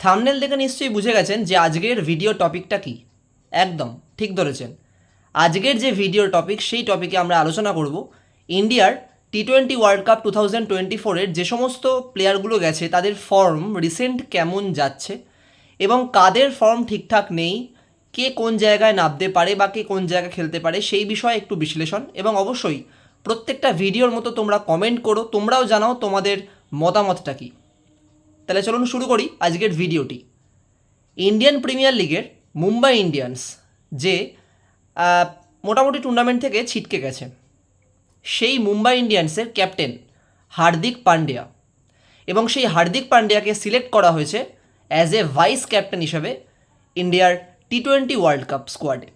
Thumbnail দেখে নিশ্চয়ই বুঝে গেছেন যে আজকের ভিডিও টপিকটা কি। একদম ঠিক ধরেছেন। আজকের যে ভিডিও টপিক সেই টপিকে আমরা আলোচনা করব ইন্ডিয়ার T20 ওয়ার্ল্ড কাপ 2024-এর যে সমস্ত প্লেয়ারগুলো গেছে তাদের ফর্ম রিসেন্ট কেমন যাচ্ছে এবং কাদের ফর্ম ঠিকঠাক নেই, কে কোন জায়গায় নামতে পারে বা কে কোন জায়গায় খেলতে পারে সেই বিষয়ে একটু বিশ্লেষণ। এবং অবশ্যই প্রত্যেকটা ভিডিওর মতো তোমরা কমেন্ট করো, তোমরাও জানাও তোমাদের মতামতটা কী। তাহলে চলুন শুরু করি আজকের ভিডিওটি। ইন্ডিয়ান প্রিমিয়ার লিগের মুম্বাই ইন্ডিয়ান্স যে মোটামুটি টুর্নামেন্ট থেকে ছিটকে গেছে, সেই মুম্বাই ইন্ডিয়ান্সের ক্যাপ্টেন হার্দিক পান্ডিয়া, এবং সেই হার্দিক পান্ডিয়াকে সিলেক্ট করা হয়েছে অ্যাজ এ ভাইস ক্যাপ্টেন হিসেবে ইন্ডিয়ার T20 ওয়ার্ল্ড কাপ স্কোয়াডে।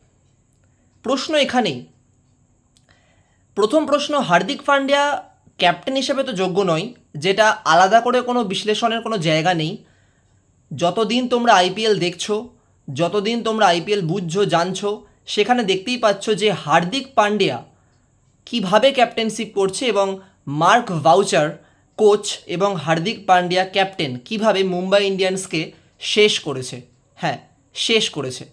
প্রশ্ন এখানেই, প্রথম প্রশ্ন, হার্দিক পান্ডিয়া ক্যাপ্টেন হিসেবে তো যোগ্য নয়, যেটা আলাদা করে কোনো বিশ্লেষণের কোনো জায়গা নেই। যতদিন তোমরা আইপিএল দেখছো, যতদিন তোমরা আইপিএল বুঝছো জানছো, সেখানে দেখতেই পাচ্ছ যে হার্দিক পান্ডিয়া কিভাবে ক্যাপ্টেনশিপ করছে এবং মার্ক ভাউচার কোচ এবং হার্দিক পান্ডিয়া ক্যাপ্টেন কিভাবে মুম্বাই ইন্ডিয়ান্সকে শেষ করেছে। হ্যাঁ, শেষ করেছে।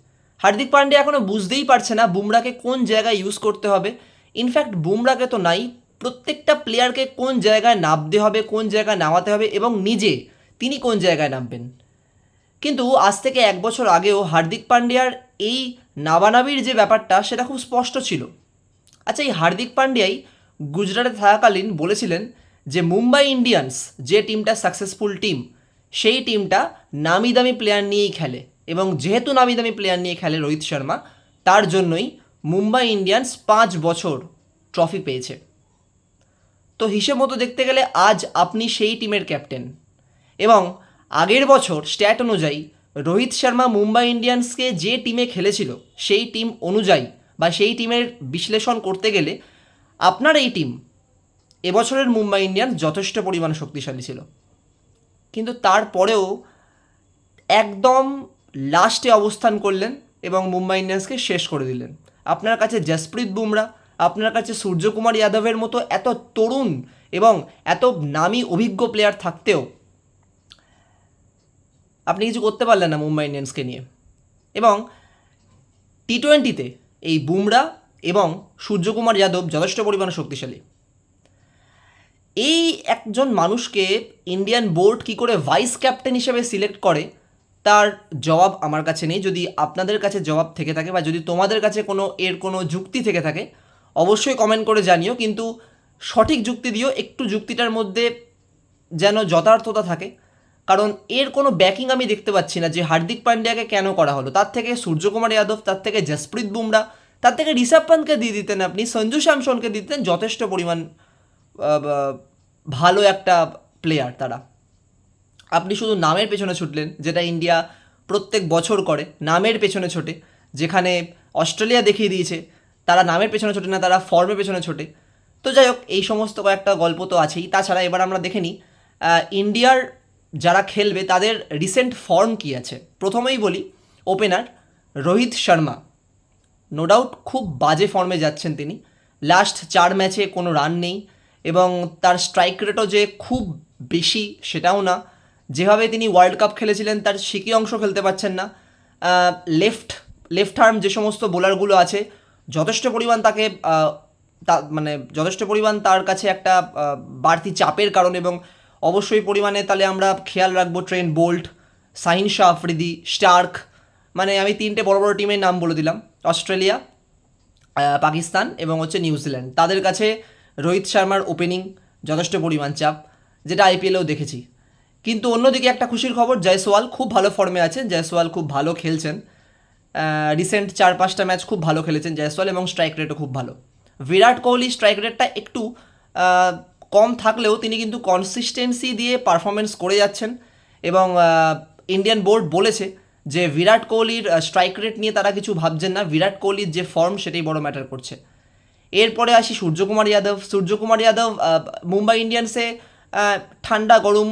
হার্দিক পান্ডিয়া এখনও বুঝতেই পারছে না বুমরাকে কোন জায়গায় ইউজ করতে হবে। ইনফ্যাক্ট বুমরাকে তো নাই, প্রত্যেকটা প্লেয়ারকে কোন জায়গায় নামতে হবে, কোন জায়গায় নামাতে হবে এবং নিজে তিনি কোন জায়গায় নামবেন। কিন্তু আজ থেকে এক বছর আগেও হার্দিক পান্ডিয়ার এই নাবানাবির যে ব্যাপারটা সেটা খুব স্পষ্ট ছিল। আচ্ছা, এই হার্দিক পান্ডিয়াই গুজরাটে থাকাকালীন বলেছিলেন যে মুম্বাই ইন্ডিয়ান্স যে টিমটা সাকসেসফুল টিম, সেই টিমটা নামি দামি প্লেয়ার নিয়েই খেলে, এবং যেহেতু নামি দামি প্লেয়ার নিয়ে খেলে রোহিত শর্মা, তার জন্যই মুম্বাই ইন্ডিয়ান্স 5 বছর ট্রফি পেয়েছে। তো হিসেব মতো দেখতে গেলে আজ আপনি সেই টিমের ক্যাপ্টেন, এবং আগের বছর স্ট্যাট অনুযায়ী রোহিত শর্মা মুম্বাই ইন্ডিয়ান্সকে যে টিমে খেলেছিল সেই টিম অনুযায়ী বা সেই টিমের বিশ্লেষণ করতে গেলে আপনার এই টিম এবছরের মুম্বাই ইন্ডিয়ান্স যথেষ্ট পরিমাণে শক্তিশালী ছিল। কিন্তু তারপরেও একদম লাস্টে অবস্থান করলেন এবং মুম্বাই ইন্ডিয়ান্সকে শেষ করে দিলেন। আপনার কাছে জসপ্রীত বুমরা, আপনার কাছে সূর্যকুমার যাদবের মতো এত তরুণ এবং এত নামী অভিজ্ঞ প্লেয়ার থাকতেও আপনি কিছু করতে পারলেন না মুম্বাই ইন্ডিয়ান্সকে নিয়ে। এবং T20-তে এই বুমরা এবং সূর্যকুমার যাদব যথেষ্ট পরিমাণে শক্তিশালী। এই একজন মানুষকে ইন্ডিয়ান বোর্ড কী করে ভাইস ক্যাপ্টেন হিসেবে সিলেক্ট করে তার জবাব আমার কাছে নেই। যদি আপনাদের কাছে জবাব থেকে থাকে বা যদি তোমাদের কাছে কোনো যুক্তি থেকে থাকে অবশ্যই কমেন্ট করে জানিও, কিন্তু সঠিক যুক্তি দিও, একটু যুক্তিটার মধ্যে যেন যথার্থতা থাকে। কারণ এর কোনো ব্যাকিং আমি দেখতে পাচ্ছি না যে হার্দিক পান্ডিয়াকে কেন করা হলো। তার থেকে সূর্যকুমার যাদব, তার থেকে জসপ্রীত বুমরা, তার থেকে ঋষভ পান্তকে দিয়ে দিতেন, আপনি সঞ্জু স্যামসনকে দিতেন, যথেষ্ট পরিমাণ ভালো একটা প্লেয়ার তারা। আপনি শুধু নামের পেছনে ছুটলেন, যেটা ইন্ডিয়া প্রত্যেক বছর করে, নামের পেছনে ছোটে। যেখানে অস্ট্রেলিয়া দেখিয়ে দিয়েছে তারা নামের পেছনে ছোটে না, তারা ফর্মের পেছনে ছোটে। তো যাই হোক, এই সমস্ত কয়েকটা গল্প তো আছেই। তাছাড়া এবার আমরা দেখে নিই ইন্ডিয়ার যারা খেলবে তাদের রিসেন্ট ফর্ম কী আছে। প্রথমেই বলি, opener Rohit Sharma, no doubt খুব বাজে ফর্মে যাচ্ছেন তিনি। লাস্ট 4 ম্যাচে কোনো রান নেই এবং তার স্ট্রাইক রেটও যে খুব বেশি সেটাও না। যেভাবে তিনি ওয়ার্ল্ড কাপ খেলেছিলেন তার শিকি অংশ খেলতে পারছেন না। লেফট আর্ম যে সমস্ত বোলারগুলো আছে যথেষ্ট পরিমাণ তাকে যথেষ্ট পরিমাণ তার কাছে একটা বাড়তি চাপের কারণ, এবং অবশ্যই পরিমাণে তাহলে আমরা খেয়াল রাখবো Trent Boult, Shaheen Shah Afridi, Starc, মানে আমি 3টে বড় বড় টিমের নাম বলে দিলাম, অস্ট্রেলিয়া, পাকিস্তান এবং নিউজিল্যান্ড। তাদের কাছে রোহিত শর্মার ওপেনিং যথেষ্ট পরিমাণ চাপ, যেটা আইপিএলেও দেখেছি। কিন্তু অন্যদিকে একটা খুশির খবর, জয়সওয়াল খুব ভালো ফর্মে আছেন, জয়সওয়াল খুব ভালো খেলছেন। রিসেন্ট 4-5টা ম্যাচ খুব ভালো খেলেছেন জয়সওয়াল এবং স্ট্রাইক রেটও খুব ভালো। বিরাট কোহলি স্ট্রাইক রেটটা একটু কম থাকলেও তিনি কিন্তু কনসিস্টেন্সি দিয়ে পারফরমেন্স করে যাচ্ছেন, এবং ইন্ডিয়ান বোর্ড বলেছে যে বিরাট কোহলির স্ট্রাইক রেট নিয়ে তারা কিছু ভাবছেন না, বিরাট কোহলির যে ফর্ম সেটাই বড় ম্যাটার করছে। এরপরে আসি সূর্যকুমার যাদব মুম্বাই ইন্ডিয়ান্সে ঠান্ডা গরম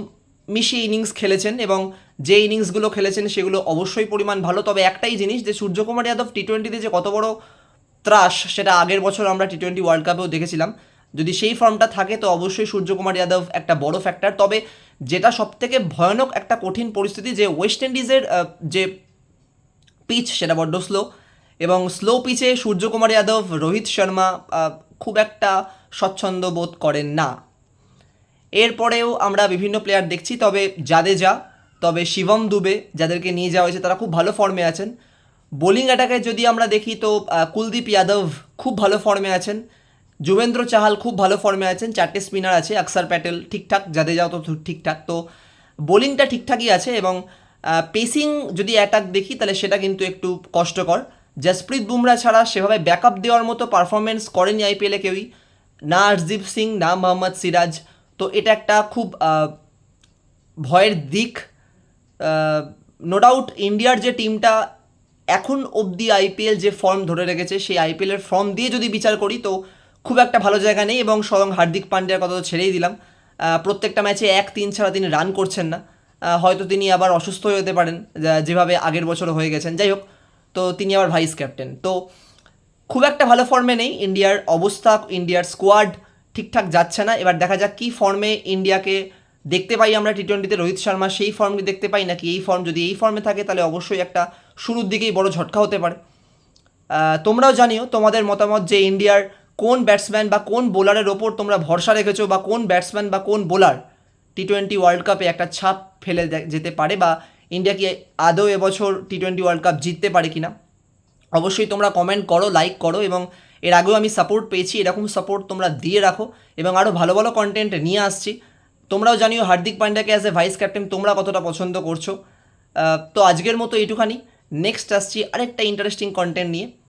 মিশিয়ে ইনিংস খেলেছেন, এবং যে ইনিংসগুলো খেলেছেন সেগুলো অবশ্যই পরিমাণ ভালো। তবে একটাই জিনিস, যে সূর্যকুমার যাদব T20-তে যে কত বড় ত্রাস সেটা আগের বছর আমরা T20 ওয়ার্ল্ড কাপেও দেখেছিলাম। যদি সেই ফর্মটা থাকে তো অবশ্যই সূর্যকুমার যাদব একটা বড় ফ্যাক্টর। তবে যেটা সবথেকে ভয়ানক একটা কঠিন পরিস্থিতি যে ওয়েস্ট ইন্ডিজের যে পিচ সেটা বড্ড স্লো, এবং স্লো পিচে সূর্যকুমার যাদব, রোহিত শর্মা খুব একটা স্বচ্ছন্দ বোধ করেন না। এরপরেও আমরা বিভিন্ন প্লেয়ার দেখছি, তবে জাদেজা, তবে শিবম দুবে যাদেরকে নিয়ে যাওয়া হয়েছে তারা খুব ভালো ফর্মে আছেন। বোলিং অ্যাটাকে যদি আমরা দেখি তো কুলদীপ যাদব খুব ভালো ফর্মে আছেন, যুবেন্দ্র চাহাল খুব ভালো ফর্মে আছেন, 4টে স্পিনার আছে, অক্ষর প্যাটেল ঠিকঠাক, জাদেজাও তো ঠিকঠাক, তো বোলিংটা ঠিকঠাকই আছে। এবং পেসিং যদি অ্যাটাক দেখি তাহলে সেটা কিন্তু একটু কষ্টকর। জসপ্রীত বুমরা ছাড়া সেভাবে ব্যাকআপ দেওয়ার মতো পারফরমেন্স করেনি আইপিএলে কেউই, না হরদীপ সিং না মোহাম্মদ সিরাজ। তো এটা একটা খুব ভয়ের দিক। নো ডাউট ইন্ডিয়ার যে টিমটা এখন অবধি আইপিএল যে ফর্ম ধরে রেখেছে সেই আইপিএলের ফর্ম দিয়ে যদি বিচার করি তো খুব একটা ভালো জায়গা নেই। এবং স্বয়ং হার্দিক পান্ডিয়ার কথা তো ছেড়েই দিলাম, প্রত্যেকটা ম্যাচে 1-3 ছাড়া তিনি রান করছেন না। হয়তো তিনি আবার অসুস্থ হয়ে যেতে পারেন, যেভাবে আগের বছর হয়ে গেছেন। যাই হোক, তো তিনি আবার ভাইস ক্যাপ্টেন, তো খুব একটা ভালো ফর্মে নেই ইন্ডিয়ার অবস্থা। ইন্ডিয়ার স্কোয়াড ঠিকঠাক যাচ্ছে না। এবার দেখা যাক কী ফর্মে ইন্ডিয়াকে দেখতে পাই আমরা টি-20তে। রোহিত শর্মা সেই ফর্মটি দেখতে পাই নাকি এই ফর্ম, যদি এই ফর্মে থাকে তাহলে অবশ্যই একটা শুরুর দিকেই বড় ঝটকা হতে পারে। তোমরাও জানিও তোমাদের মতামত যে ইন্ডিয়ার কোন ব্যাটসম্যান বা কোন বোলারের ওপর তোমরা ভরসা রেখেছো, বা কোন ব্যাটসম্যান বা কোন বোলার টি-20 ওয়ার্ল্ড কাপে একটা ছাপ ফেলে যেতে পারে, বা ইন্ডিয়া কি আদৌ এবছর টি-20 ওয়ার্ল্ড কাপ জিততে পারে কিনা। অবশ্যই তোমরা কমেন্ট করো, লাইক করো, এবং এর আগেও আমি সাপোর্ট পেয়েছি, এরকম সাপোর্ট তোমরা দিয়ে রাখো, এবং আরও ভালো ভালো কন্টেন্ট নিয়ে আসছি। তোমরাও জানিও হার্দিক পান্ডিয়াকে অ্যাজ এ ভাইস ক্যাপ্টেন তোমরা কতটা পছন্দ করছো। তো আজকের মতো এইটুখানি, নেক্সট আসছি আরেকটা ইন্টারেস্টিং কন্টেন্ট নিয়ে।